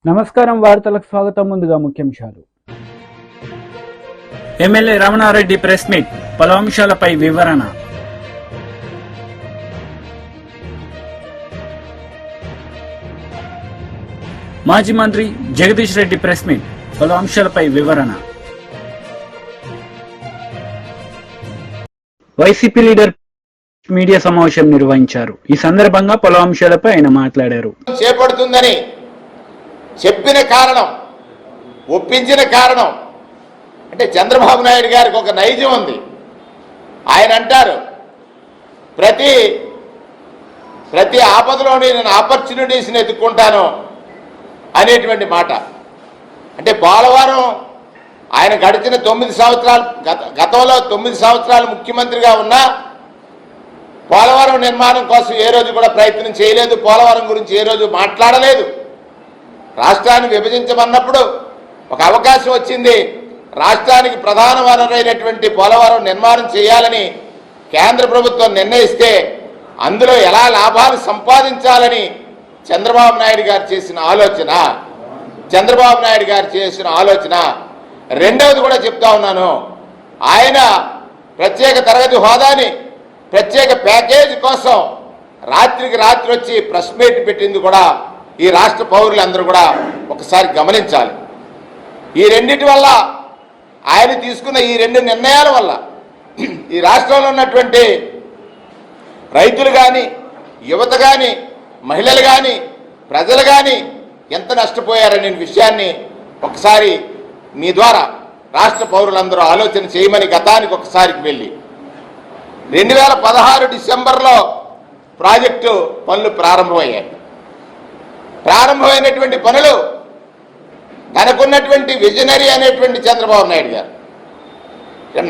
నమస్కారం వార్తలకు స్వాగతం. ముందుగా ముఖ్యాంశాలు. ఎమ్మెల్యే రమణారెడ్డి ప్రెస్ మీట్, పలు అంశాలపై వివరణ. మాజీ మంత్రి జగదీష్ రెడ్డి ప్రెస్ మీట్, పలు అంశాలపై వివరణ. వైసీపీ లీడర్ మీడియా సమావేశం నిర్వహించారు. ఈ సందర్భంగా పలు అంశాలపై ఆయన మాట్లాడారు. చేపడుతుందని చెప్పిన కారణం, ఒప్పించిన కారణం అంటే చంద్రబాబు నాయుడు గారికి ఒక నైజం ఉంది. ఆయన అంటారు, ప్రతి ఆపదలోని నేను ఆపర్చునిటీస్ని ఎత్తుక్కుంటాను అనేటువంటి మాట. అంటే పోలవరం ఆయన గడిచిన 9 సంవత్సరాలు, గతంలో 9 సంవత్సరాలు ముఖ్యమంత్రిగా ఉన్నా పోలవరం నిర్మాణం కోసం ఏ రోజు కూడా ప్రయత్నం చేయలేదు. పోలవరం గురించి ఏ రోజు మాట్లాడలేదు. రాష్ట్రాన్ని విభజించమన్నప్పుడు ఒక అవకాశం వచ్చింది. రాష్ట్రానికి ప్రధాన వనరైనటువంటి పోలవరం నిర్మాణం చేయాలని కేంద్ర ప్రభుత్వం నిర్ణయిస్తే అందులో ఎలా లాభాలు సంపాదించాలని చంద్రబాబు నాయుడు గారు చేసిన ఆలోచన. రెండవది కూడా చెప్తా ఉన్నాను, ఆయన ప్రత్యేక తరగతి హోదాని ప్రత్యేక ప్యాకేజీ కోసం రాత్రికి రాత్రి వచ్చి ప్రెస్ మీట్ పెట్టింది కూడా ఈ రాష్ట్ర పౌరులందరూ కూడా ఒకసారి గమనించాలి. ఈ రెండింటి వల్ల, ఆయన తీసుకున్న ఈ 2 నిర్ణయాల వల్ల ఈ రాష్ట్రంలో ఉన్నటువంటి రైతులు కానీ, యువత కానీ, మహిళలు కానీ, ప్రజలు కానీ ఎంత నష్టపోయారనే విషయాన్ని ఒకసారి మీ ద్వారా రాష్ట్ర పౌరులందరూ ఆలోచన చేయమని గతానికి ఒకసారికి వెళ్ళి 2016 డిసెంబర్లో ప్రాజెక్టు పనులు ప్రారంభమైనటువంటి పనులు తనకున్నటువంటి విజనరీ అనేటువంటి చంద్రబాబు నాయుడు గారు.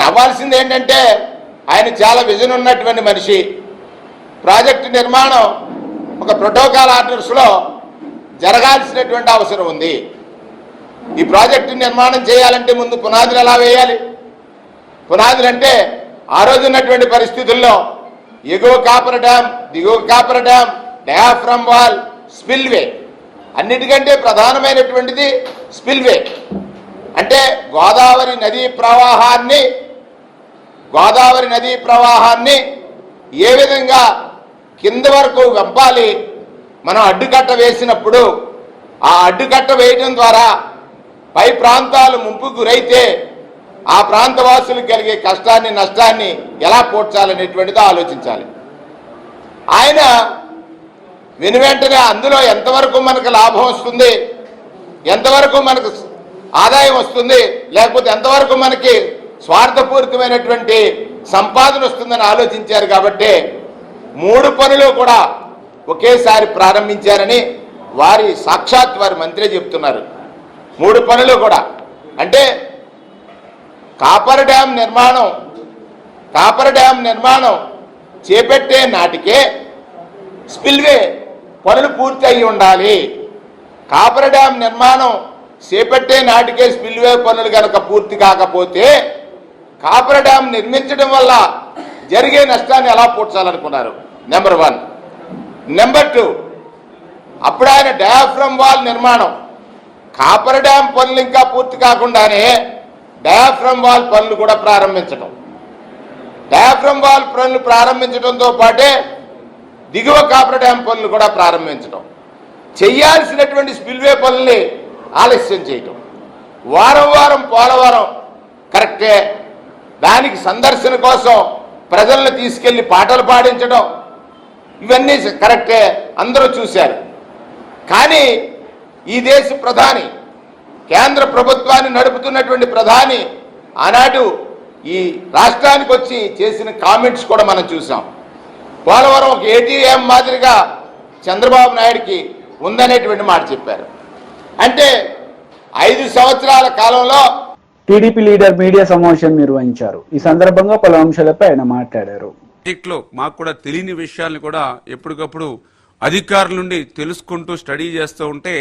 నవ్వాల్సింది ఏంటంటే ఆయన చాలా విజన్ ఉన్నటువంటి మనిషి. ప్రాజెక్టు నిర్మాణం ఒక ప్రోటోకాల్ ఆర్డర్స్లో జరగాల్సినటువంటి అవసరం ఉంది. ఈ ప్రాజెక్టు నిర్మాణం చేయాలంటే ముందు పునాదులు ఎలా వేయాలి? పునాదులు అంటే ఆ రోజు ఉన్నటువంటి పరిస్థితుల్లో ఎగువ కాపర్ డ్యామ్, దిగువ copper dam, diaphragm wall, spillway. అన్నిటికంటే ప్రధానమైనటువంటిది స్పిల్వే. అంటే గోదావరి నదీ ప్రవాహాన్ని ఏ విధంగా కింద వరకు వెంపాలి. మనం అడ్డుకట్ట వేసినప్పుడు ఆ అడ్డుకట్ట వేయడం ద్వారా పై ప్రాంతాలు ముంపుకు గురైతే ఆ ప్రాంత వాసులకు కలిగే కష్టాన్ని, నష్టాన్ని ఎలా పోడ్చాలనేటువంటిదో ఆలోచించాలి. ఆయన వెనువెంటనే అందులో ఎంతవరకు మనకు లాభం వస్తుంది, ఎంతవరకు మనకు ఆదాయం వస్తుంది, లేకపోతే ఎంతవరకు మనకి స్వార్థపూరితమైనటువంటి సంపాదన వస్తుందని ఆలోచించారు. కాబట్టి 3 పనులు కూడా ఒకేసారి ప్రారంభించారని సాక్షాత్ వారి మంత్రి చెప్తున్నారు. 3 పనులు కూడా అంటే కాపర్ డ్యామ్ నిర్మాణం చేపట్టే నాటికే స్పిల్వే పనులు పూర్తి అయి ఉండాలి. కాపర్ డ్యామ్ నిర్మాణం చేపట్టే నాటికే స్పిల్వే పనులు కనుక పూర్తి కాకపోతే కాపర్ డ్యామ్ నిర్మించడం వల్ల జరిగే నష్టాన్ని ఎలా పూడ్చాలనుకున్నారు? నెంబర్ 1. నెంబర్ 2, అప్పుడు ఆయన డయాఫ్రమ్ వాల్ నిర్మాణం, కాపర్ డ్యామ్ పనులు ఇంకా పూర్తి కాకుండానే డయాఫ్రమ్ వాల్ పనులు కూడా ప్రారంభించడం. డయాఫ్రమ్ వాల్ పనులు ప్రారంభించడంతో పాటే దిగువ కాపర్ డ్యామ్ పనులు కూడా ప్రారంభించడం. చేయాల్సినటువంటి స్పిల్వే పనుల్ని ఆలస్యం చేయటం. వారం పోలవరం కరెక్టే, దానికి సందర్శన కోసం ప్రజలను తీసుకెళ్లి పాటలు పాడించడం, ఇవన్నీ కరెక్టే, అందరూ చూశారు. కానీ ఈ దేశ ప్రధాని, కేంద్ర ప్రభుత్వాన్ని నడుపుతున్నటువంటి ప్రధాని ఆనాడు ఈ రాష్ట్రానికి వచ్చి చేసిన కామెంట్స్ కూడా మనం చూసాం. పోలవరం ఒక ఏటీఎం మాదిరిగా చంద్రబాబు నాయుడికి ఉందనేటువంటి మాట చెప్పారు. అంటే 5 సంవత్సరాల కాలంలో టీడీపీ లీడర్ మీడియా సమావేశం నిర్వహించారు. ఈ సందర్భంగా పలు అంశాలపై ఆయన మాట్లాడారు. ప్రాజెక్టులో మాకు కూడా తెలియని విషయాలను కూడా ఎప్పటికప్పుడు అధికారుల నుండి తెలుసుకుంటూ స్టడీ చేస్తూ ఉంటే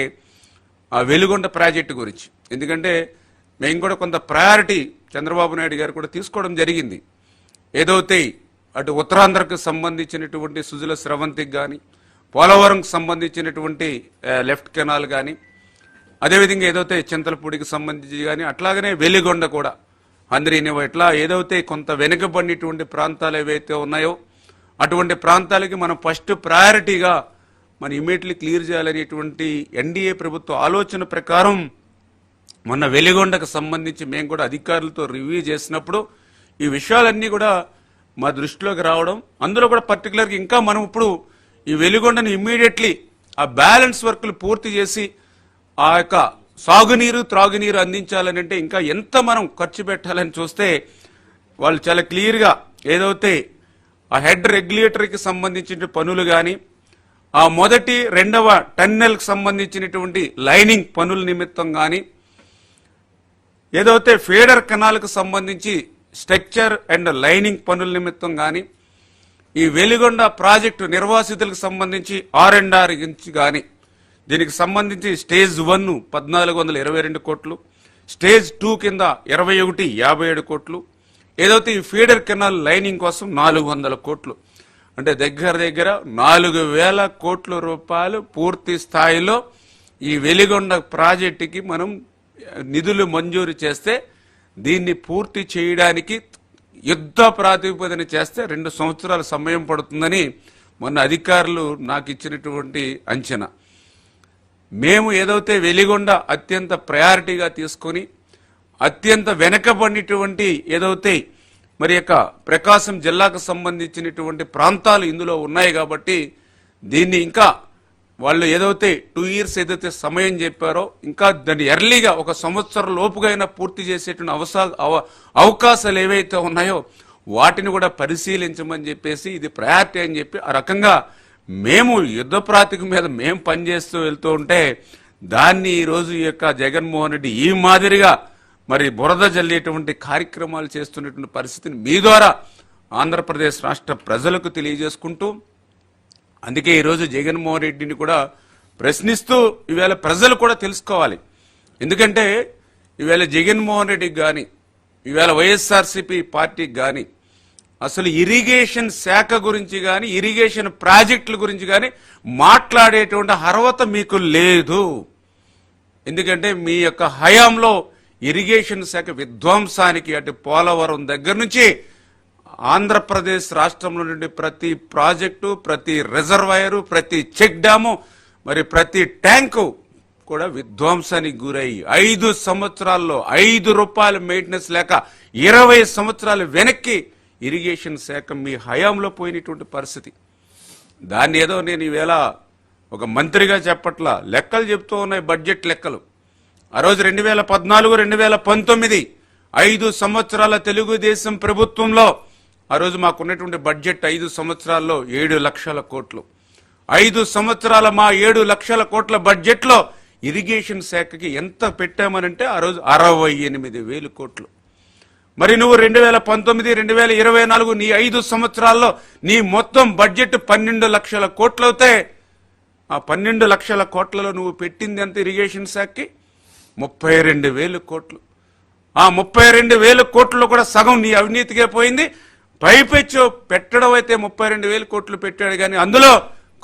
వెలుగొండ ప్రాజెక్టు గురించి, ఎందుకంటే మేము కూడా కొంత ప్రయారిటీ చంద్రబాబు నాయుడు గారు కూడా తీసుకోవడం జరిగింది. ఏదైతే అటు ఉత్తరాంధ్రకు సంబంధించినటువంటి సుజల స్రవంతికి కానీ, పోలవరంకు సంబంధించినటువంటి లెఫ్ట్ కెనాల్ కానీ, అదేవిధంగా ఏదైతే చింతలపూడికి సంబంధించి కానీ అట్లాగనే వెలిగొండ కూడా అందరినివో ఇట్లా ఏదైతే కొంత వెనుకబడినటువంటి ప్రాంతాలు ఏవైతే ఉన్నాయో అటువంటి ప్రాంతాలకి మనం ఫస్ట్ ప్రయారిటీగా మనం ఇమీడియట్లీ క్లియర్ చేయాలనేటువంటి ఎన్డీఏ ప్రభుత్వ ఆలోచన ప్రకారం మొన్న వెలిగొండకు సంబంధించి మేము కూడా అధికారులతో రివ్యూ చేసినప్పుడు ఈ విషయాలన్నీ కూడా మా దృష్టిలోకి రావడం, అందులో కూడా పర్టికులర్గా ఇంకా మనం ఇప్పుడు ఈ వెలిగొండను ఇమ్మీడియట్లీ ఆ బ్యాలెన్స్ వర్క్లు పూర్తి చేసి ఆ యొక్క సాగునీరు త్రాగునీరు అందించాలని అంటే ఇంకా ఎంత మనం ఖర్చు పెట్టాలని చూస్తే వాళ్ళు చాలా క్లియర్గా ఏదైతే ఆ హెడ్ రెగ్యులేటర్కి సంబంధించిన పనులు కానీ ఆ మొదటి రెండవ టన్నెల్కి సంబంధించినటువంటి లైనింగ్ పనుల నిమిత్తం కానీ ఏదైతే ఫీడర్ కెనాల్కు సంబంధించి స్ట్రక్చర్ అండ్ లైనింగ్ పనుల నిమిత్తం కానీ ఈ వెలిగొండ ప్రాజెక్టు నిర్వాసితులకు సంబంధించి R&R కానీ దీనికి సంబంధించి స్టేజ్ 1 1422 కోట్లు, స్టేజ్ 2 కింద 2157 కోట్లు, ఏదైతే ఈ ఫీడర్ కెనాల్ లైనింగ్ కోసం 400 కోట్లు, అంటే దగ్గర 4000 కోట్ల రూపాయలు పూర్తి స్థాయిలో ఈ వెలిగొండ ప్రాజెక్టుకి మనం నిధులు మంజూరు చేస్తే దీన్ని పూర్తి చేయడానికి యుద్ధ ప్రాతిపదికన చేస్తే 2 సంవత్సరాల సమయం పడుతుందని మొన్న అధికారులు నాకు ఇచ్చినటువంటి అంచనా. మేము ఏదైతే వెలిగొండ అత్యంత ప్రయారిటీగా తీసుకొని అత్యంత వెనకబడినటువంటి ఏదైతే మరి యొక్క ప్రకాశం జిల్లాకు సంబంధించినటువంటి ప్రాంతాలు ఇందులో ఉన్నాయి కాబట్టి దీన్ని ఇంకా వాళ్ళు ఏదైతే 2 years ఏదైతే సమయం చెప్పారో ఇంకా దాన్ని ఎర్లీగా 1 సంవత్సరం లోపుగా అయినా పూర్తి చేసేటువంటి అవకాశాలు ఏవైతే ఉన్నాయో వాటిని కూడా పరిశీలించమని చెప్పేసి ఇది ప్రయారిటీ అని చెప్పి ఆ రకంగా మేము యుద్ధ ప్రాతిపదిక మీద మేము పనిచేస్తూ వెళ్తూ ఉంటే దాన్ని ఈరోజు ఈ యొక్క జగన్మోహన్ రెడ్డి ఈ మాదిరిగా మరి బురద జల్లేటువంటి కార్యక్రమాలు చేస్తున్నటువంటి పరిస్థితిని మీ ద్వారా ఆంధ్రప్రదేశ్ రాష్ట్ర ప్రజలకు తెలియజేసుకుంటూ, అందుకే ఈరోజు జగన్మోహన్ రెడ్డిని కూడా ప్రశ్నిస్తూ ఈవేళ ప్రజలు కూడా తెలుసుకోవాలి. ఎందుకంటే ఈవేళ జగన్మోహన్ రెడ్డికి కానీ ఈవేళ వైఎస్ఆర్సీపీ పార్టీకి కానీ అసలు ఇరిగేషన్ శాఖ గురించి కానీ ఇరిగేషన్ ప్రాజెక్టుల గురించి కానీ మాట్లాడేటువంటి అర్హత మీకు లేదు. ఎందుకంటే మీ యొక్క హయాంలో ఇరిగేషన్ శాఖ విధ్వంసానికి అటు పోలవరం దగ్గర నుంచి ఆంధ్రప్రదేశ్ రాష్ట్రంలో నుండి ప్రతి ప్రాజెక్టు, ప్రతి రిజర్వాయరు, ప్రతి చెక్ డ్యాము, మరి ప్రతి ట్యాంకు కూడా విధ్వంసానికి గురయ్యి 5 సంవత్సరాల్లో 5 రూపాయల మెయింటెనెన్స్ లేక 20 సంవత్సరాలు వెనక్కి ఇరిగేషన్ శాఖ మీ హయాంలో పోయినటువంటి పరిస్థితి. దాన్ని ఏదో నేను ఈవేళ ఒక మంత్రిగా చెప్పట్లా, లెక్కలు చెప్తూ ఉన్నాయి, బడ్జెట్ లెక్కలు. ఆ రోజు 2014-2019 5 సంవత్సరాల తెలుగుదేశం ప్రభుత్వంలో ఆ రోజు మాకున్నటువంటి బడ్జెట్ 5 సంవత్సరాల్లో 7 లక్షల కోట్లు. 5 సంవత్సరాల మా 7 లక్షల కోట్ల బడ్జెట్లో ఇరిగేషన్ శాఖకి ఎంత పెట్టామనంటే ఆ రోజు 68,000 కోట్లు. మరి నువ్వు 2019-2024 నీ 5 సంవత్సరాల్లో నీ మొత్తం బడ్జెట్ 12 లక్షల కోట్లు అవుతే ఆ 12 లక్షల కోట్లలో నువ్వు పెట్టింది ఎంత ఇరిగేషన్ శాఖకి? 32,000 కోట్లు. ఆ 32,000 కోట్లలో కూడా సగం నీ అవినీతికే పోయింది. పైపెచ్చు పెట్టడం అయితే 32,000 కోట్లు పెట్టాడు కానీ అందులో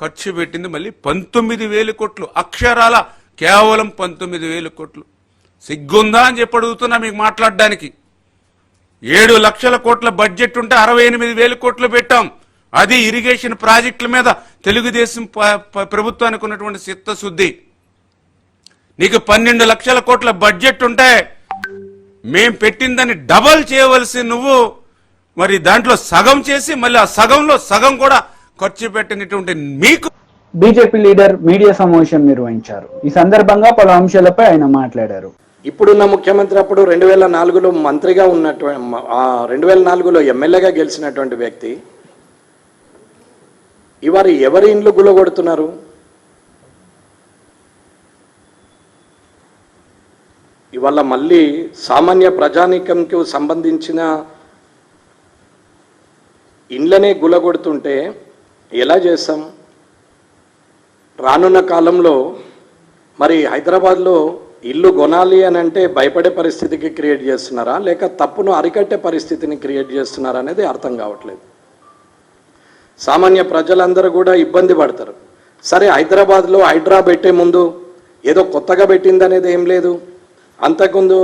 ఖర్చు పెట్టింది మళ్ళీ 19,000 కోట్లు. అక్షరాల కేవలం 19,000 కోట్లు. సిగ్గుందా అని చెప్పి అడుగుతున్నా మీకు మాట్లాడడానికి. 7 లక్షల కోట్ల బడ్జెట్ ఉంటే 68,000 కోట్లు పెట్టాం. అది ఇరిగేషన్ ప్రాజెక్టుల మీద తెలుగుదేశం ప్రభుత్వానికి ఉన్నటువంటి చిత్తశుద్ధి. నీకు 12 లక్షల కోట్ల బడ్జెట్ ఉంటే మేం పెట్టిందని డబల్ చేయవలసి నువ్వు మరి దాంట్లో సగం చేసి మళ్ళీ ఆ సగంలో సగం కూడా ఖర్చు పెట్టినటువంటి మీకు. బీజేపీ లీడర్ మీడియా సమావేశం నిర్వహించారు. ఈ సందర్భంగా పలు అంశాలపై ఆయన మాట్లాడారు. ఇప్పుడున్న ముఖ్యమంత్రి అప్పుడు 2004లో మంత్రిగా ఉన్నటువంటి 2004లో ఎమ్మెల్యేగా గెలిచినటువంటి వ్యక్తి ఇవాళ ఎవరి ఇండ్లు గులగొడుతున్నారు? ఇవాళ మళ్ళీ సామాన్య ప్రజానీకంకు సంబంధించిన ఇండ్లనే గులగొడుతుంటే ఎలా చేస్తాం? రానున్న కాలంలో మరి హైదరాబాద్లో ఇల్లు కొనాలి అని అంటే భయపడే పరిస్థితికి క్రియేట్ చేస్తున్నారా, లేక తప్పును అరికట్టే పరిస్థితిని క్రియేట్ చేస్తున్నారా అనేది అర్థం కావట్లేదు. సామాన్య ప్రజలందరూ కూడా ఇబ్బంది పడతారు. సరే, హైదరాబాద్లో హైడ్రా పెట్టే ముందు ఏదో కొత్తగా పెట్టింది అనేది ఏం లేదు. అంతకుముందు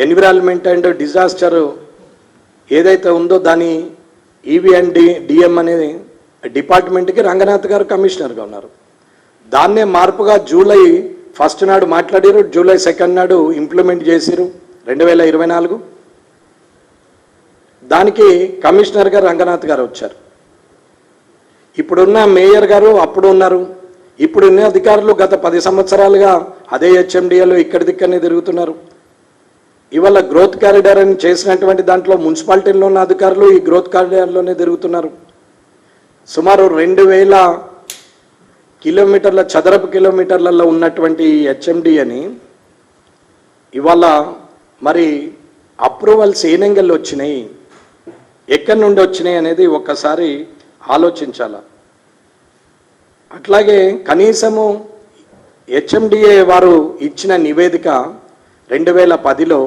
ఎన్విరాన్మెంట్ అండ్ డిజాస్టర్ ఏదైతే ఉందో దాని ఈవీ అండ్ డిఎం అనేది డిపార్ట్మెంట్కి రంగనాథ్ గారు కమిషనర్గా ఉన్నారు. దాన్నే మార్పుగా జూలై 1 నాడు మాట్లాడారు, జూలై 2 నాడు ఇంప్లిమెంట్ చేసిరు 2024. దానికి కమిషనర్గా రంగనాథ్ గారు వచ్చారు. ఇప్పుడున్న మేయర్ గారు అప్పుడు ఉన్నారు. ఇప్పుడున్న అధికారులు గత 10 సంవత్సరాలుగా అదే హెచ్ఎండిఏలో ఇక్కడిదిక్కడనే తిరుగుతున్నారు. ఇవాళ గ్రోత్ కారిడార్ అని చేసినటువంటి దాంట్లో మున్సిపాలిటీలో ఉన్న అధికారులు ఈ గ్రోత్ కారిడార్లోనే తిరుగుతున్నారు. సుమారు 2000 కిలోమీటర్ల చదరపు కిలోమీటర్లలో ఉన్నటువంటి హెచ్ఎండిఏని ఇవాళ మరి అప్రూవల్స్ ఏ నెంగల్లో వచ్చినాయి, ఎక్కడి నుండి వచ్చినాయి అనేది ఒక్కసారి ఆలోచించాల. అట్లాగే కనీసము హెచ్ఎండిఏ వారు ఇచ్చిన నివేదిక 2010లో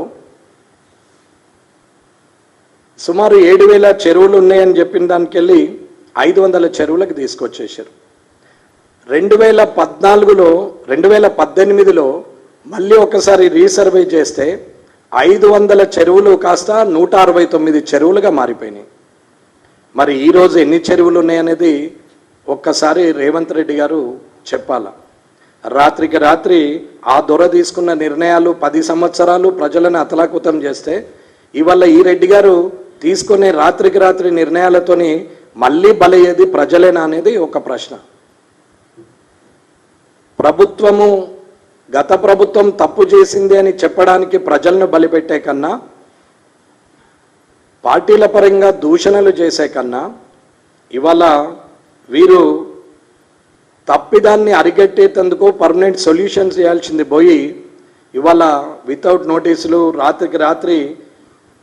సుమారు 7000 చెరువులు ఉన్నాయని చెప్పిన దానికి వెళ్ళి 500 చెరువులకు తీసుకొచ్చేసారు. 2018లో మళ్ళీ ఒకసారి రీసర్వే చేస్తే 500 చెరువులు కాస్త 169 చెరువులుగా మారిపోయినాయి. మరి ఈరోజు ఎన్ని చెరువులు ఉన్నాయనేది ఒక్కసారి రేవంత్ రెడ్డి గారు చెప్పాల. రాత్రికి రాత్రి ఆ దొర తీసుకున్న నిర్ణయాలు 10 సంవత్సరాలు ప్రజలను అతలాకుతం చేస్తే ఇవాళ ఈ రెడ్డి గారు తీసుకునే రాత్రికి రాత్రి నిర్ణయాలతోని మళ్ళీ బలయ్యేది ప్రజలేనా అనేది ఒక ప్రశ్న. ప్రభుత్వము గత ప్రభుత్వం తప్పు చేసింది అని చెప్పడానికి ప్రజలను బలిపెట్టే కన్నా, పార్టీల పరంగా దూషణలు చేసే కన్నా ఇవాళ వీరు తప్పిదాన్ని అరికట్టేందుకు పర్మనెంట్ సొల్యూషన్స్ చేయాల్సింది పోయి ఇవాళ వితౌట్ నోటీసులు రాత్రికి రాత్రి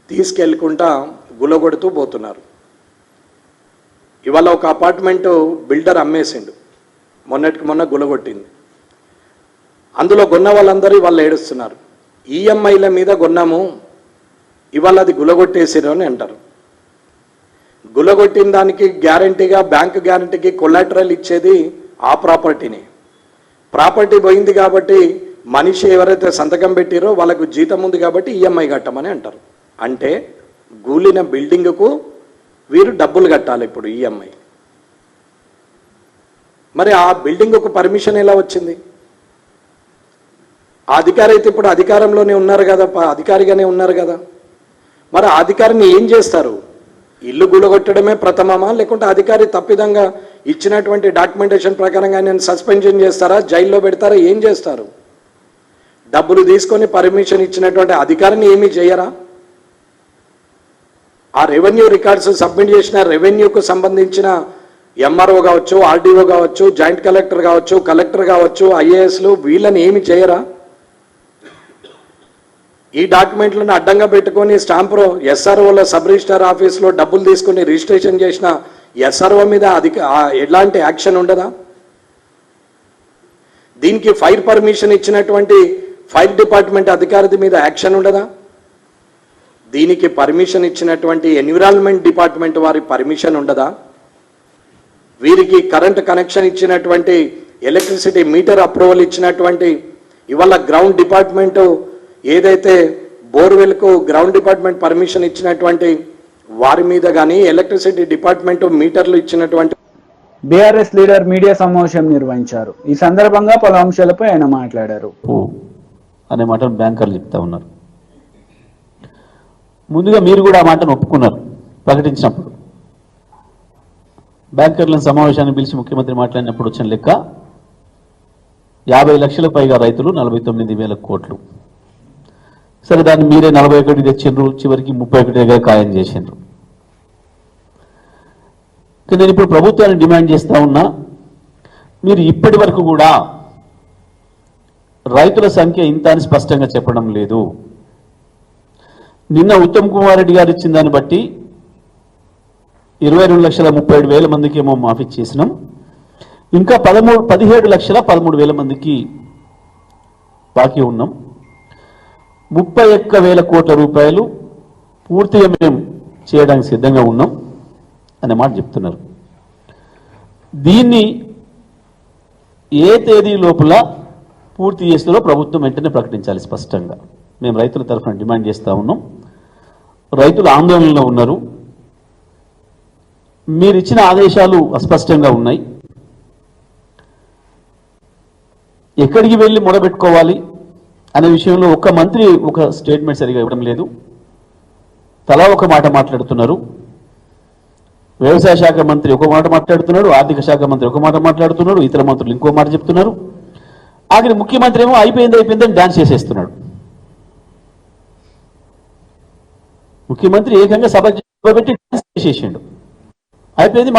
తీసుకెళ్ళకుండా గులగొడుతూ పోతున్నారు. ఇవాళ ఒక అపార్ట్మెంటు బిల్డర్ అమ్మేసిండు, మొన్నటికి మొన్న గులగొట్టింది. అందులో కొన్న వాళ్ళందరూ ఇవాళ ఏడుస్తున్నారు. ఈఎంఐల మీద కొన్నాము, ఇవాళ అది గులగొట్టేసారు అని అంటారు. గులగొట్టిన దానికి గ్యారంటీగా బ్యాంకు గ్యారంటీకి కొలాటరల్ ఇచ్చేది ఆ ప్రాపర్టీని. ప్రాపర్టీ పోయింది కాబట్టి మనిషి ఎవరైతే సంతకం పెట్టారో వాళ్ళకు జీతం ఉంది కాబట్టి ఈఎంఐ కట్టమని అంటారు. అంటే గూలిన బిల్డింగ్కు వీరు డబ్బులు కట్టాలి ఇప్పుడు ఈఎంఐ. మరి ఆ బిల్డింగ్కు పర్మిషన్ ఎలా వచ్చింది? ఆ అధికారి అయితే ఇప్పుడు అధికారంలోనే ఉన్నారు కదా, అధికారిగానే ఉన్నారు కదా. మరి ఆ అధికారిని ఏం చేస్తారు? ఇల్లు గులగొట్టడమే ప్రథమమా, లేకుంటే అధికారి తప్పిదంగా ఇచ్చినటువంటి డాక్యుమెంటేషన్ ప్రకారంగా ఆయన సస్పెన్షన్ చేస్తారా, జైల్లో పెడతారా, ఏం చేస్తారు? డబ్బులు తీసుకొని పర్మిషన్ ఇచ్చినటువంటి అధికారిని ఏమీ చేయరా? ఆ రెవెన్యూ రికార్డ్స్ సబ్మిట్ చేసిన రెవెన్యూకు సంబంధించిన ఎంఆర్ఓ కావచ్చు, ఆర్డీఓ కావచ్చు, జాయింట్ కలెక్టర్ కావచ్చు, కలెక్టర్ కావచ్చు, ఐఏఎస్లు వీళ్ళని ఏమి చేయరా? ఈ డాక్యుమెంట్లను అడ్డంగా పెట్టుకొని స్టాంపు ఎస్ఆర్ఓల సబ్ రిజిస్టార్ ఆఫీస్లో డబ్బులు తీసుకుని రిజిస్ట్రేషన్ చేసిన ఎస్ఆర్ఓ మీద ఎలాంటి యాక్షన్ ఉండదా? దీనికి ఫైర్ పర్మిషన్ ఇచ్చినటువంటి ఫైర్ డిపార్ట్మెంట్ అధికారి మీద యాక్షన్ ఉండదా? దీనికి పర్మిషన్ ఇచ్చినటువంటి ఎన్విరాన్మెంట్ డిపార్ట్మెంట్ వారి పర్మిషన్ ఉండదా? వీరికి కరెంట్ కనెక్షన్ ఇచ్చినటువంటి ఎలక్ట్రిసిటీ మీటర్ అప్రూవల్ ఇచ్చినటువంటి ఇవాళ గ్రౌండ్ డిపార్ట్మెంట్ ఏదైతే బోర్వెల్కు గ్రౌండ్ డిపార్ట్మెంట్ పర్మిషన్ ఇచ్చినటువంటి వారి మీద కానీ ఎలక్ట్రిసిటీ డిపార్ట్మెంట్ మీటర్లు ఇచ్చినటువంటి బీఆర్ఎస్ లీడర్ మీడియా సమావేశం నిర్వహించారు. ఈ సందర్భంగా పలు అంశాలపై ఆయన మాట్లాడారు. అనే మాటను బ్యాంకర్లు చెప్తా ఉన్నారు. ముందుగా మీరు కూడా ఆ మాటను ఒప్పుకున్నారు ప్రకటించినప్పుడు. బ్యాంకర్లను సమావేశాన్ని పిలిచి ముఖ్యమంత్రి మాట్లాడినప్పుడు వచ్చిన లెక్క 50 లక్షలకు పైగా రైతులు 49,000 కోట్లు. సరే, దాన్ని మీరే 41 తెచ్చిండ్రు, చివరికి 31 దగ్గర ఖాయం చేసిండ్రు. నేను ఇప్పుడు ప్రభుత్వాన్ని డిమాండ్ చేస్తా ఉన్నా, మీరు ఇప్పటి వరకు కూడా రైతుల సంఖ్య ఇంత అని స్పష్టంగా చెప్పడం లేదు. నిన్న ఉత్తమ్ కుమార్ రెడ్డి గారు ఇచ్చిన దాన్ని బట్టి 22,37,000 మందికి ఏమో మాఫీ చేసినాం, ఇంకా 17,13,000 మందికి బాకీ ఉన్నాం. 31,000 కోట్ల రూపాయలు పూర్తిగా మేము చేయడానికి సిద్ధంగా ఉన్నాం అనే మాట చెప్తున్నారు. దీన్ని ఏ తేదీ లోపల పూర్తి చేస్తారో ప్రభుత్వం వెంటనే ప్రకటించాలి స్పష్టంగా. మేము రైతుల తరఫున డిమాండ్ చేస్తూ ఉన్నాం. రైతులు ఆందోళనలో ఉన్నారు. మీరు ఇచ్చిన ఆదేశాలు అస్పష్టంగా ఉన్నాయి. ఎక్కడికి వెళ్ళి మొదలుపెట్టుకోవాలి అనే విషయంలో ఒక్క మంత్రి ఒక స్టేట్మెంట్ సరిగా ఇవ్వడం లేదు. తలా ఒక మాట మాట్లాడుతున్నారు. వ్యవసాయ శాఖ మంత్రి ఒక మాట మాట్లాడుతున్నాడు, ఆర్థిక శాఖ మంత్రి ఒక మాట మాట్లాడుతున్నాడు, ఇతర మంత్రులు ఇంకో మాట చెప్తున్నారు. ఆఖరి ముఖ్యమంత్రి ఏమో అయిపోయిందని డాన్స్ చేసేస్తున్నాడు. ముఖ్యమంత్రి ఏకంగా సభ పెట్టి డాన్స్ చేసేసిండు. అయిపోయింది.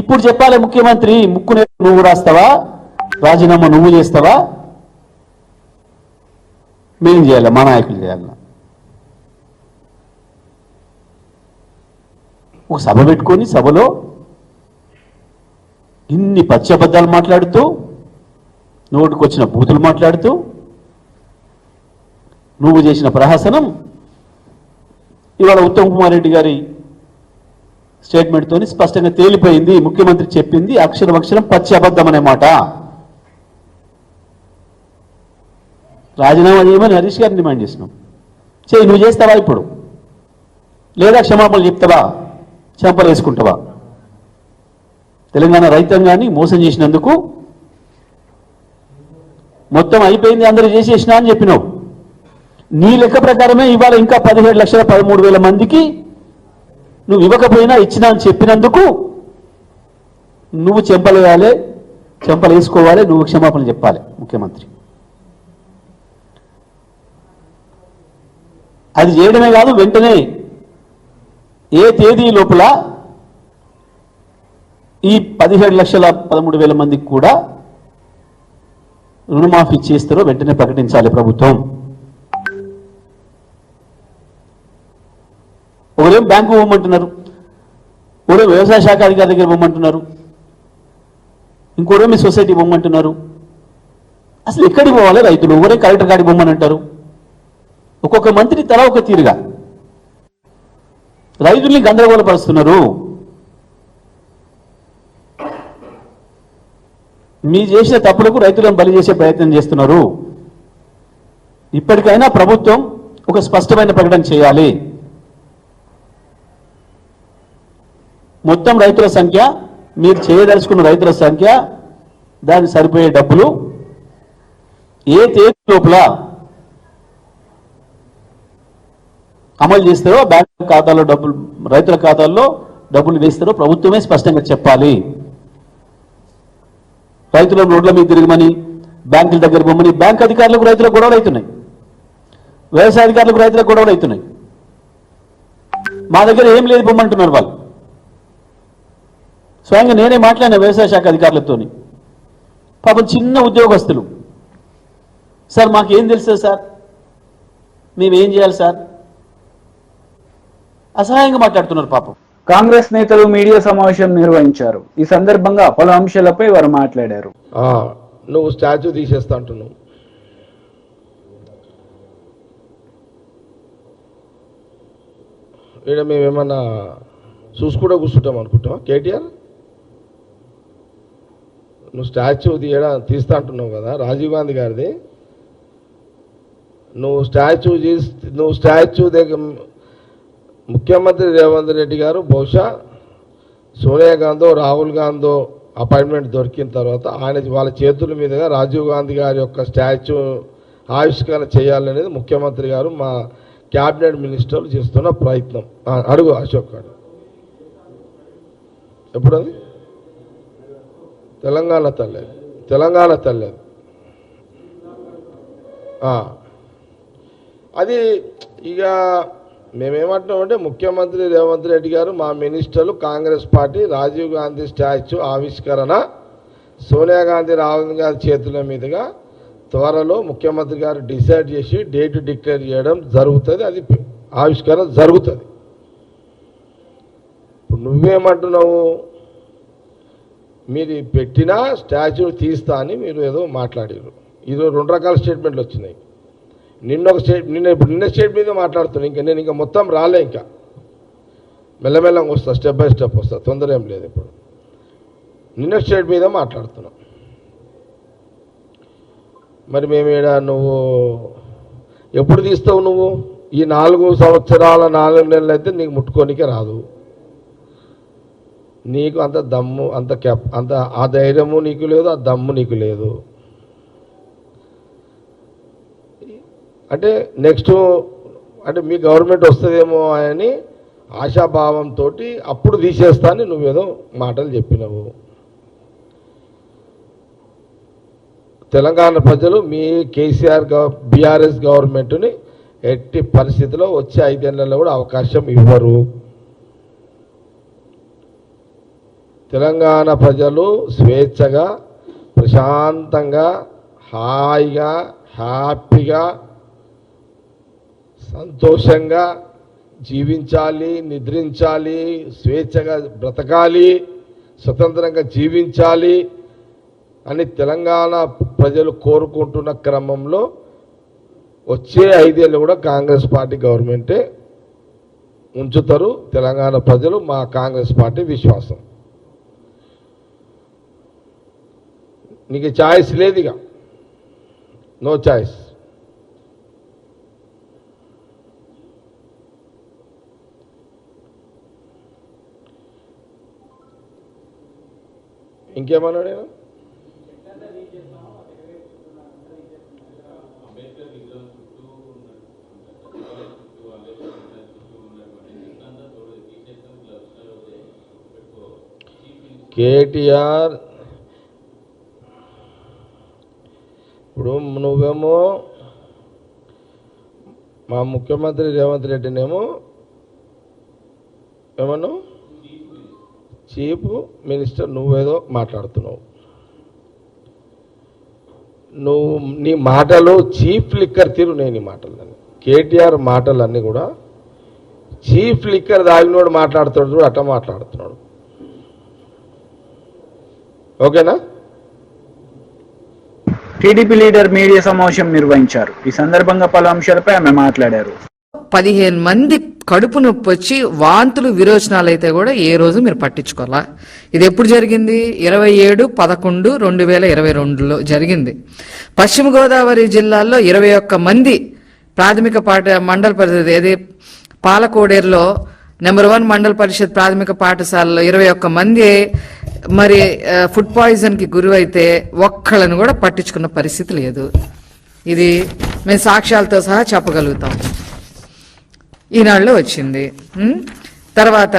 ఇప్పుడు చెప్పాలి ముఖ్యమంత్రి, ముక్కు నువ్వు రాస్తావా, రాజీనామా నువ్వు చేస్తావా, మేం చేయాలి, మా నాయకులు చేయాలి. ఒక సభ పెట్టుకొని సభలో ఇన్ని పచ్చబద్దాలు మాట్లాడుతూ, నోటికొచ్చిన బూతులు మాట్లాడుతూ, నువ్వు చేసిన ప్రహసనం ఇవాళ ఉత్తమ్ కుమార్ రెడ్డి గారి స్టేట్మెంట్తో స్పష్టంగా తేలిపోయింది. ముఖ్యమంత్రి చెప్పింది అక్షరం పచ్చి అబద్ధం అనే మాట. రాజీనామా చేయమని హరీష్ గారిని డిమాండ్ చేసినాం. నువ్వు చేస్తావా ఇప్పుడు, లేదా క్షమాపణలు చెప్తావా, చెంపలు వేసుకుంటావా? తెలంగాణ రైతాంగాన్ని మోసం చేసినందుకు మొత్తం అయిపోయింది, అందరూ చేసేసినా అని చెప్పినావు. నీ లెక్క ప్రకారమే ఇవాళ ఇంకా 17,13,000 మందికి నువ్వు ఇవ్వకపోయినా ఇచ్చినా అని చెప్పినందుకు నువ్వు చెంపలు వేయాలి, చెంపలు వేసుకోవాలి, నువ్వు క్షమాపణ చెప్పాలి ముఖ్యమంత్రి. అది చేయడమే కాదు, వెంటనే ఏ తేదీ లోపల ఈ 17,13,000 మందికి కూడా రుణమాఫీ చేస్తారో వెంటనే ప్రకటించాలి ప్రభుత్వం. ఒకరేం బ్యాంకు పోమంటున్నారు, ఒకరేం వ్యవసాయ శాఖ అధికారి దగ్గర పోమంటున్నారు, ఇంకోరేం మీ సొసైటీ పోమంటున్నారు. అసలు ఎక్కడికి పోవాలి రైతులు? ఒకరే కలెక్టర్ గారికి పోమని అంటారు. ఒక్కొక్క మంత్రి తల ఒక తీరుగా రైతుల్ని గందరగోళపరుస్తున్నారు. మీ చేసిన తప్పులకు రైతులను బలి చేసే ప్రయత్నం చేస్తున్నారు. ఇప్పటికైనా ప్రభుత్వం ఒక స్పష్టమైన ప్రకటన చేయాలి. మొత్తం రైతుల సంఖ్య, మీరు చేయదలుచుకున్న రైతుల సంఖ్య, దానికి సరిపోయే డబ్బులు ఏ తేదీ లోపల అమలు చేస్తారో, బ్యాంకు ఖాతాలో డబ్బులు, రైతుల ఖాతాల్లో డబ్బులు వేస్తారో ప్రభుత్వమే స్పష్టంగా చెప్పాలి. రైతుల రోడ్ల మీద తిరగమని, బ్యాంకుల దగ్గర పోమని, బ్యాంక్ అధికారులకు రైతులకు గొడవలు అవుతున్నాయి, వ్యవసాయ అధికారులకు రైతులకు గొడవలు అవుతున్నాయి. మా దగ్గర ఏం లేదు పొమ్మంటున్నారు వాళ్ళు. స్వయంగా నేనే మాట్లాడిన వ్యవసాయ శాఖ అధికారులతో. పాపం చిన్న ఉద్యోగస్తులు, సార్ మాకేం తెలుసు సార్, మేమేం చేయాలి సార్, అసహాయంగా మాట్లాడుతున్నారు పాపం. కాంగ్రెస్ నేతలు మీడియా సమావేశం నిర్వహించారు. ఈ సందర్భంగా పలు అంశాలపై వారు మాట్లాడారు. నువ్వు స్టాచ్యూ తీసేస్తా అంటున్నావు. ఇక్కడ మేమేమన్నా చూసుకుంటూ కూర్చుంటాం అనుకుంటావా కేటీఆర్? నువ్వు స్టాచ్యూ తీస్తా అంటున్నావు కదా రాజీవ్ గాంధీ గారిది. నువ్వు స్టాచ్యూ దగ్గర ముఖ్యమంత్రి రేవంత్ రెడ్డి గారు బహుశా సోనియా గాంధీ రాహుల్ గాంధీ అపాయింట్మెంట్ దొరికిన తర్వాత వాళ్ళ చేతుల మీదుగా రాజీవ్ గాంధీ గారి యొక్క స్టాచ్యూ ఆవిష్కరణ చేయాలనేది ముఖ్యమంత్రి గారు మా క్యాబినెట్ మినిస్టర్లు చేస్తున్న ప్రయత్నం. అడుగు అశోక్ గారు, ఎప్పుడది? తెలంగాణ తల్లి అది. ఇక మేమేమంటున్నామంటే ముఖ్యమంత్రి రేవంత్ రెడ్డి గారు, మా మినిస్టర్లు, కాంగ్రెస్ పార్టీ రాజీవ్ గాంధీ స్టాచ్యూ ఆవిష్కరణ సోనియా గాంధీ రాహుల్ గాంధీ చేతుల మీదుగా త్వరలో ముఖ్యమంత్రి గారు డిసైడ్ చేసి డేట్ డిక్లేర్ చేయడం జరుగుతుంది. అది ఆవిష్కరణ జరుగుతుంది. ఇప్పుడు నువ్వేమంటున్నావు, మీరు పెట్టినా స్టాచ్యూ తీస్తా అని మీరు ఏదో మాట్లాడారు. ఈరోజు 2 రకాల స్టేట్మెంట్లు వచ్చినాయి. నిన్న స్టేట్ మీద మాట్లాడుతున్నా. నేను ఇంకా మొత్తం రాలే, ఇంకా మెల్లమెల్లంగా వస్తా, స్టెప్ బై స్టెప్ వస్తా, తొందర ఏం లేదు. ఇప్పుడు నిన్న స్టేట్ మీద మాట్లాడుతున్నాం. మరి మేము ఈడ నువ్వు ఎప్పుడు తీస్తావు నువ్వు? ఈ 4 సంవత్సరాల 4 నెలలు అయితే నీకు ముట్టుకోనికే రాదు. నీకు అంత దమ్ము అంత ఆ ధైర్యము నీకు లేదు, ఆ దమ్ము నీకు లేదు. అంటే నెక్స్ట్ అంటే మీ గవర్నమెంట్ వస్తుందేమో అని ఆశాభావంతో అప్పుడు తీసేస్తా అని నువ్వేదో మాటలు చెప్పినావు. తెలంగాణ ప్రజలు మీ కేసీఆర్ బీఆర్ఎస్ గవర్నమెంట్ని ఎట్టి పరిస్థితిలో వచ్చే 5 ఏళ్లలో కూడా అవకాశం ఇవ్వరు. తెలంగాణ ప్రజలు స్వేచ్ఛగా, ప్రశాంతంగా, హాయిగా, హ్యాపీగా, సంతోషంగా జీవించాలి, నిద్రించాలి, స్వేచ్ఛగా బ్రతకాలి, స్వతంత్రంగా జీవించాలి అని తెలంగాణ ప్రజలు కోరుకుంటున్న క్రమంలో వచ్చే 5 ఏళ్ళు కూడా కాంగ్రెస్ పార్టీ గవర్నమెంటే ఉంచుతారు తెలంగాణ ప్రజలు. మా కాంగ్రెస్ పార్టీ విశ్వాసం. నీకు ఛాయిస్ లేదు, ఇక నో ఛాయిస్. ఇంకేమన్నాడు ఆయన? కేటీఆర్ ఇప్పుడు నువ్వేమో మా ముఖ్యమంత్రి రేవంత్ రెడ్డినేమో ఏమన్నావు? Chief minister. నువ్వేదో మాట్లాడుతున్నావు. నువ్వు నీ మాటలు చీఫ్ లిక్కర్ తీరు. నేను ఈ మాటలు కేటీఆర్ మాటలన్నీ కూడా చీఫ్ లిక్కర్ దాగినోడు మాట్లాడుతాడు చూడు, అట్లా మాట్లాడుతున్నాడు. ఓకేనా? టీడీపీ లీడర్ మీడియా సమావేశం నిర్వహించారు. ఈ సందర్భంగా పలు అంశాలపై ఆమె మాట్లాడారు. 15 మంది కడుపు నొప్పి వచ్చి వాంతులు విరోచనాలు అయితే కూడా ఏ రోజు మీరు పట్టించుకోవాలా? ఇది ఎప్పుడు జరిగింది? 27/11/2022లో జరిగింది. పశ్చిమ గోదావరి జిల్లాలో 21 మంది ప్రాథమిక మండల పరిషత్ ఏది పాలకోడేరులో నెంబర్ 1 మండల పరిషత్ ప్రాథమిక పాఠశాలలో 21 మంది మరి ఫుడ్ పాయిజన్ కి గురైతే ఒక్కళ్ళను కూడా పట్టించుకున్న పరిస్థితి లేదు. ఇది మేము సాక్ష్యాలతో సహా చెప్పగలుగుతాం. ఈనాడులో వచ్చింది. తర్వాత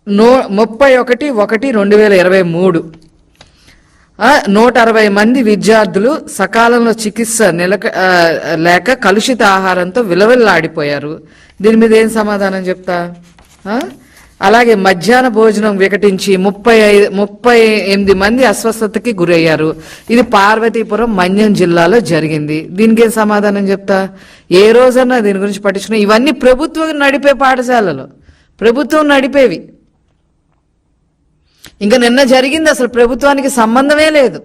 31/1/2023 160 మంది విద్యార్థులు సకాలంలో చికిత్స లేక కలుషిత ఆహారంతో విలవిల్లాడిపోయారు. దీని మీద ఏం సమాధానం చెప్తా? అలాగే మధ్యాహ్న భోజనం వికటించి 38 మంది అస్వస్థతకి గురయ్యారు. ఇది పార్వతీపురం మన్యం జిల్లాలో జరిగింది. దీనికి ఏం సమాధానం చెప్తా? ఏ రోజన్నా దీని గురించి పట్టించుకున్నా? ఇవన్నీ ప్రభుత్వం నడిపే పాఠశాలలో, ప్రభుత్వం నడిపేవి. ఇంకా నిన్న జరిగింది అసలు ప్రభుత్వానికి సంబంధమే లేదు.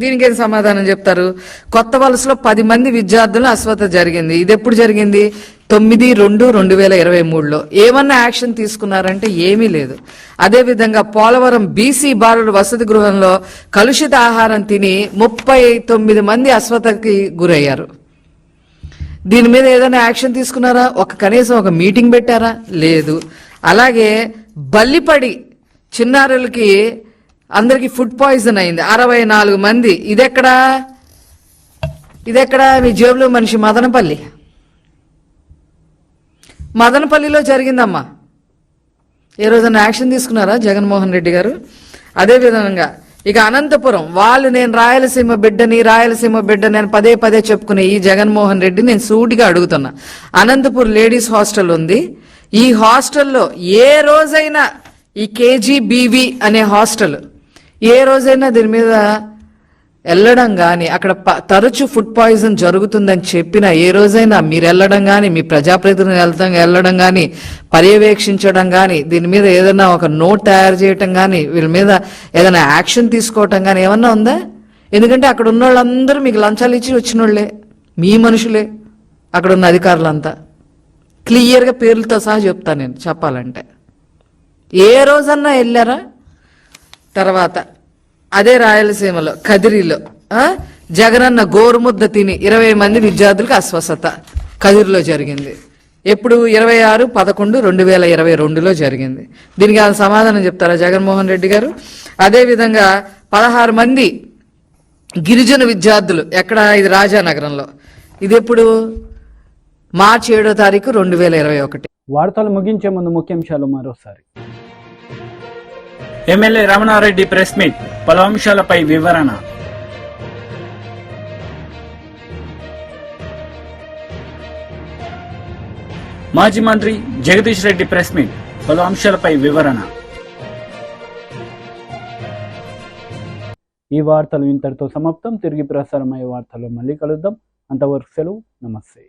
దీనికి ఏం సమాధానం చెప్తారు? కొత్త వలసలో 10 మంది విద్యార్థులు అస్వస్థత జరిగింది. ఇది ఎప్పుడు జరిగింది? 9/2/2023లో. ఏమన్నా యాక్షన్ తీసుకున్నారంటే ఏమీ లేదు. అదేవిధంగా పోలవరం బీసీ బాలుడు వసతి గృహంలో కలుషిత ఆహారం తిని 39 మంది అస్వస్థతకి గురయ్యారు. దీని మీద ఏదైనా యాక్షన్ తీసుకున్నారా? కనీసం ఒక మీటింగ్ పెట్టారా? లేదు. అలాగే బల్లిపడి చిన్నారులకి అందరికి ఫుడ్ పాయిజన్ అయింది, 64 మంది. ఇదెక్కడా మీ జేబులో మనిషి? మదనపల్లిలో జరిగిందమ్మా. ఏ రోజున యాక్షన్ తీసుకున్నారా జగన్మోహన్ రెడ్డి గారు? అదేవిధంగా ఇక అనంతపురం వాళ్ళు నేను రాయలసీమ బిడ్డని నేను పదే చెప్పుకునే ఈ జగన్మోహన్ రెడ్డి నేను సూటిగా అడుగుతున్నా. అనంతపురం లేడీస్ హాస్టల్ ఉంది. ఈ హాస్టల్లో ఏ రోజైనా ఈ కేజీబీవి అనే హాస్టల్ ఏ రోజైనా దీని మీద వెళ్ళడం కానీ అక్కడ తరచు ఫుడ్ పాయిజన్ జరుగుతుందని చెప్పిన ఏ రోజైనా మీరు వెళ్ళడం కానీ మీ ప్రజాప్రతినిధులు వెళ్ళడం కానీ పర్యవేక్షించడం కానీ దీని మీద ఏదైనా ఒక నోట్ తయారు చేయటం కానీ వీళ్ళ మీద ఏదైనా యాక్షన్ తీసుకోవటం కానీ ఏమన్నా ఉందా? ఎందుకంటే అక్కడ ఉన్న వాళ్ళందరూ మీకు లంచాలు ఇచ్చి వచ్చిన వాళ్ళే, మీ మనుషులే. అక్కడ ఉన్న అధికారులంతా క్లియర్గా పేర్లతో సహా చెప్తాను నేను చెప్పాలంటే. ఏ రోజన్నా వెళ్ళారా? తర్వాత అదే రాయలసీమలో కదిరిలో జగనన్న గోరుముద్ద తిని 20 మంది విద్యార్థులకు అస్వస్థత కదిరిలో జరిగింది. ఎప్పుడు 26/11/2022లో జరిగింది. దీనికి ఆయన సమాధానం చెప్తారా జగన్మోహన్ రెడ్డి గారు? అదేవిధంగా 16 మంది గిరిజన విద్యార్థులు ఎక్కడ, ఇది రాజానగరంలో, ఇది ఎప్పుడు మార్చి 7వ తారీఖు 2021. వార్తలు ముగించే ముందు ముఖ్యాంశాలు మరోసారి. ఎమ్మెల్యే రమణారెడ్డి ప్రెస్ మీట్, పలు అంశాలపై వివరణ. మాజీ మంత్రి జగదీష్ రెడ్డి ప్రెస్ మీట్, పలు అంశాలపై వివరణ. ఈ వార్తలు ఇంతటితో సమాప్తం. తిరిగి ప్రసారమయ్యే వార్తల్లో మళ్ళీ కలుద్దాం. అంతవరకు సెలవు. నమస్తే.